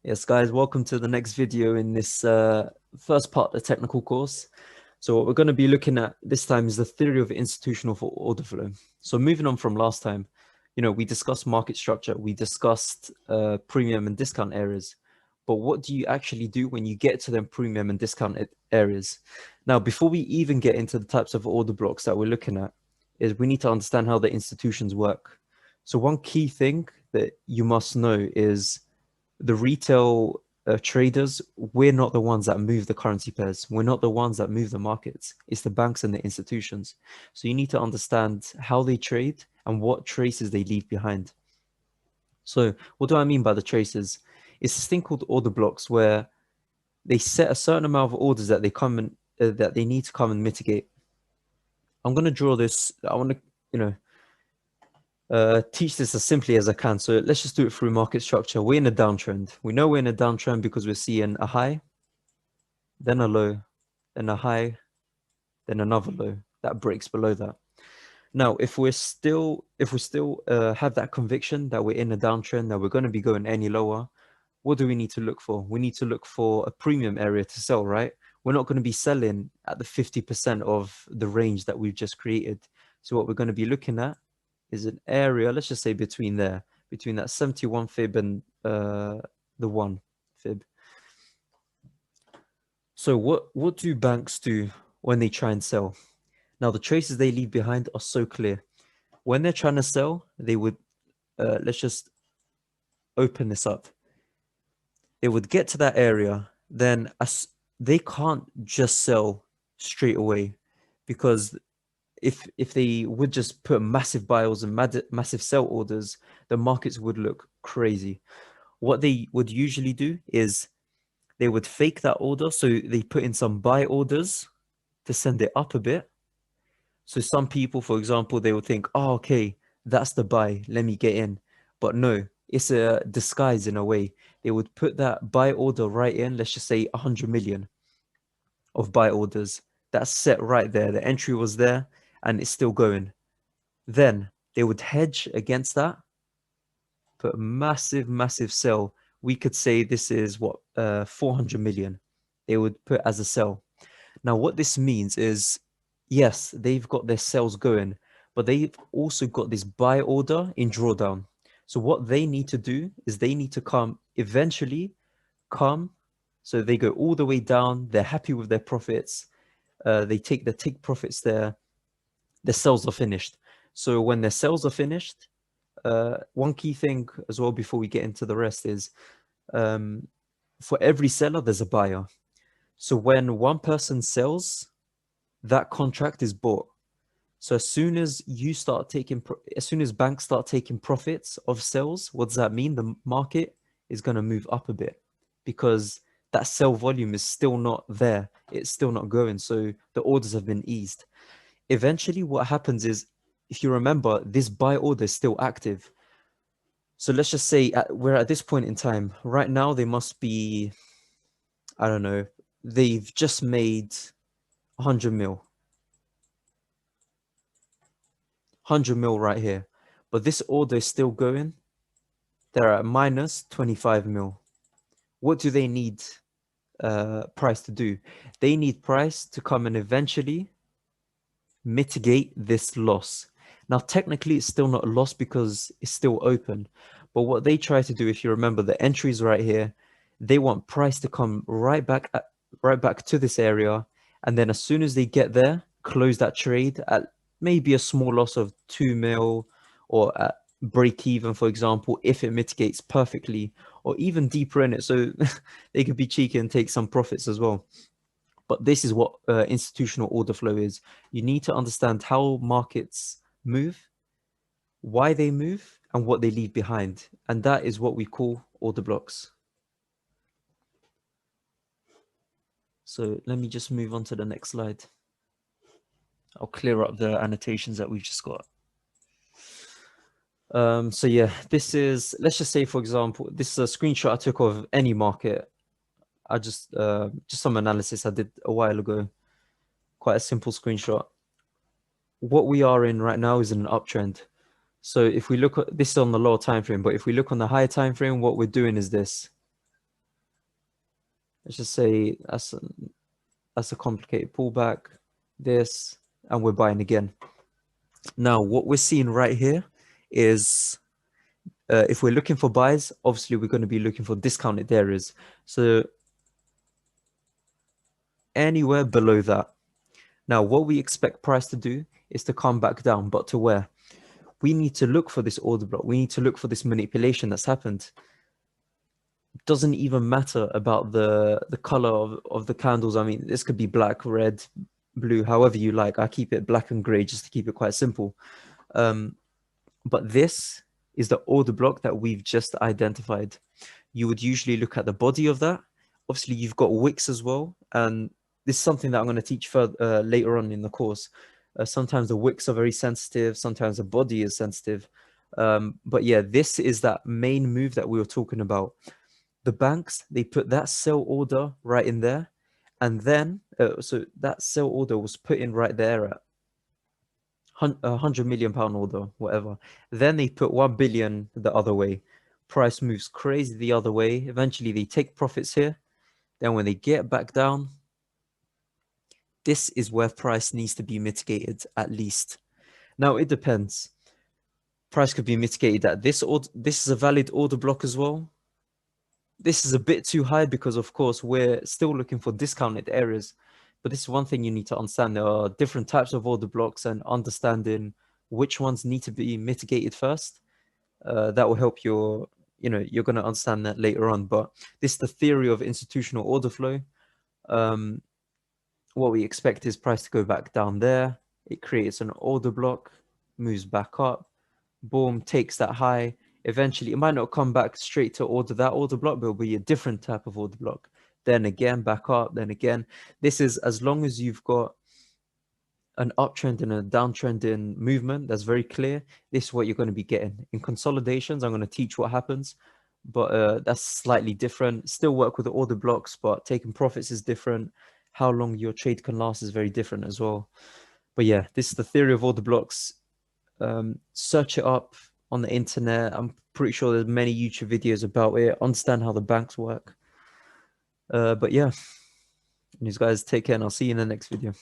Yes, guys, welcome to the next video in this first part of the technical course. So what we're going to be looking at this time is the theory of institutional order flow. So moving on from last time, we discussed market structure, we discussed premium and discount areas. But what do you actually do when you get to them premium and discount areas? Now, before we even get into the types of order blocks that we're looking at, is we need to understand how the institutions work. So one key thing that you must know is the retail traders, we're not the ones that move the currency pairs. We're not the ones that move the markets. It's the banks and the institutions. So you need to understand how they trade and what traces they leave behind. So what do I mean by the traces? It's this thing called order blocks where they set a certain amount of orders that they come and that they need to come and mitigate. I'm going to draw this. I want to, teach this as simply as I can. So let's just do it through market structure. We're in a downtrend. We know we're in a downtrend because we're seeing a high, then a low, then a high, then another low that breaks below that. Now, if we still have that conviction that we're in a downtrend, that we're going to be going any lower, what do we need to look for? We need to look for a premium area to sell, right? We're not going to be selling at the 50% of the range that we've just created. So what we're going to be looking at is an area, let's just say between that 71 fib and the 1 fib. So what do banks do when they try and sell? Now, the traces they leave behind are so clear. When they're trying to sell, they would, let's just open this up. They would get to that area, then they can't just sell straight away, because if they would just put massive buy orders and massive sell orders, the markets would look crazy. What they would usually do is they would fake that order. So they put in some buy orders to send it up a bit. So some people, for example, they would think, oh, okay, that's the buy, let me get in. But no, it's a disguise in a way. They would put that buy order right in, let's just say 100 million of buy orders. That's set right there. The entry was there and it's still going. Then they would hedge against that, put a massive sell. We could say this is what, 400 million they would put as a sell. Now, what this means is, yes, they've got their sales going, but they've also got this buy order in drawdown. So what they need to do is they need to eventually come. So they go all the way down. They're happy with their profits. They take profits there. Their sales are finished. So when their sales are finished, one key thing as well before we get into the rest is, for every seller, there's a buyer. So when one person sells, that contract is bought. So as soon as banks start taking profits of sales, what does that mean? The market is going to move up a bit because that sell volume is still not there. It's still not going. So the orders have been eased. Eventually what happens is, if you remember, this buy order is still active. So let's just say we're at this point in time. Right now, they must be, I don't know, they've just made 100 mil. 100 mil right here. But this order is still going. They're at minus 25 mil. What do they need price to do? They need price to come and eventually mitigate this loss. Now, technically, it's still not a loss because it's still open. But what they try to do, if you remember, the entries right here, they want price to come right back to this area. And then as soon as they get there, close that trade at maybe a small loss of 2 mil, or at break even, for example, if it mitigates perfectly, or even deeper in it. So they could be cheeky and take some profits as well. But this is what institutional order flow is. You need to understand how markets move, why they move, and what they leave behind. And that is what we call order blocks. So let me just move on to the next slide. I'll clear up the annotations that we've just got. So yeah, this is, let's just say, for example, this is a screenshot I took of any market. I just some analysis I did a while ago. Quite a simple screenshot. What we are in right now is an uptrend. So if we look at this on the lower time frame, but if we look on the higher time frame, what we're doing is this. Let's just say that's a complicated pullback, this, and we're buying again. Now, what we're seeing right here is if we're looking for buys, obviously we're going to be looking for discounted areas. So anywhere below that. Now, what we expect price to do is to come back down, but to where? We need to look for this order block. We need to look for this manipulation that's happened. It doesn't even matter about the color of the candles. I mean, this could be black, red, blue, however you like. I keep it black and gray just to keep it quite simple. But this is the order block that we've just identified. You would usually look at the body of that. Obviously, you've got wicks as well. And this is something that I'm going to teach further later on in the course. Sometimes the wicks are very sensitive. Sometimes the body is sensitive. But yeah, this is that main move that we were talking about. The banks, they put that sell order right in there. And then, so that sell order was put in right there at £100 million order, whatever. Then they put 1 billion the other way. Price moves crazy the other way. Eventually, they take profits here. Then when they get back down, this is where price needs to be mitigated at least. Now, it depends. Price could be mitigated at this order. This is a valid order block as well. This is a bit too high because, of course, we're still looking for discounted areas. But this is one thing you need to understand. There are different types of order blocks, and understanding which ones need to be mitigated first. That will help you're going to understand that later on. But this is the theory of institutional order flow. What we expect is price to go back down there. It creates an order block, moves back up, boom, takes that high. Eventually, it might not come back straight to that order block, but it'll be a different type of order block. Then again, back up, then again. This is as long as you've got an uptrend and a downtrend in movement, that's very clear. This is what you're going to be getting. In consolidations, I'm going to teach what happens, but that's slightly different. Still work with the order blocks, but taking profits is different. How long your trade can last is very different as well. But yeah, this is the theory of order blocks. Search it up on the internet. I'm pretty sure there's many YouTube videos about it. Understand how the banks work. But yeah, you guys take care, and I'll see you in the next video.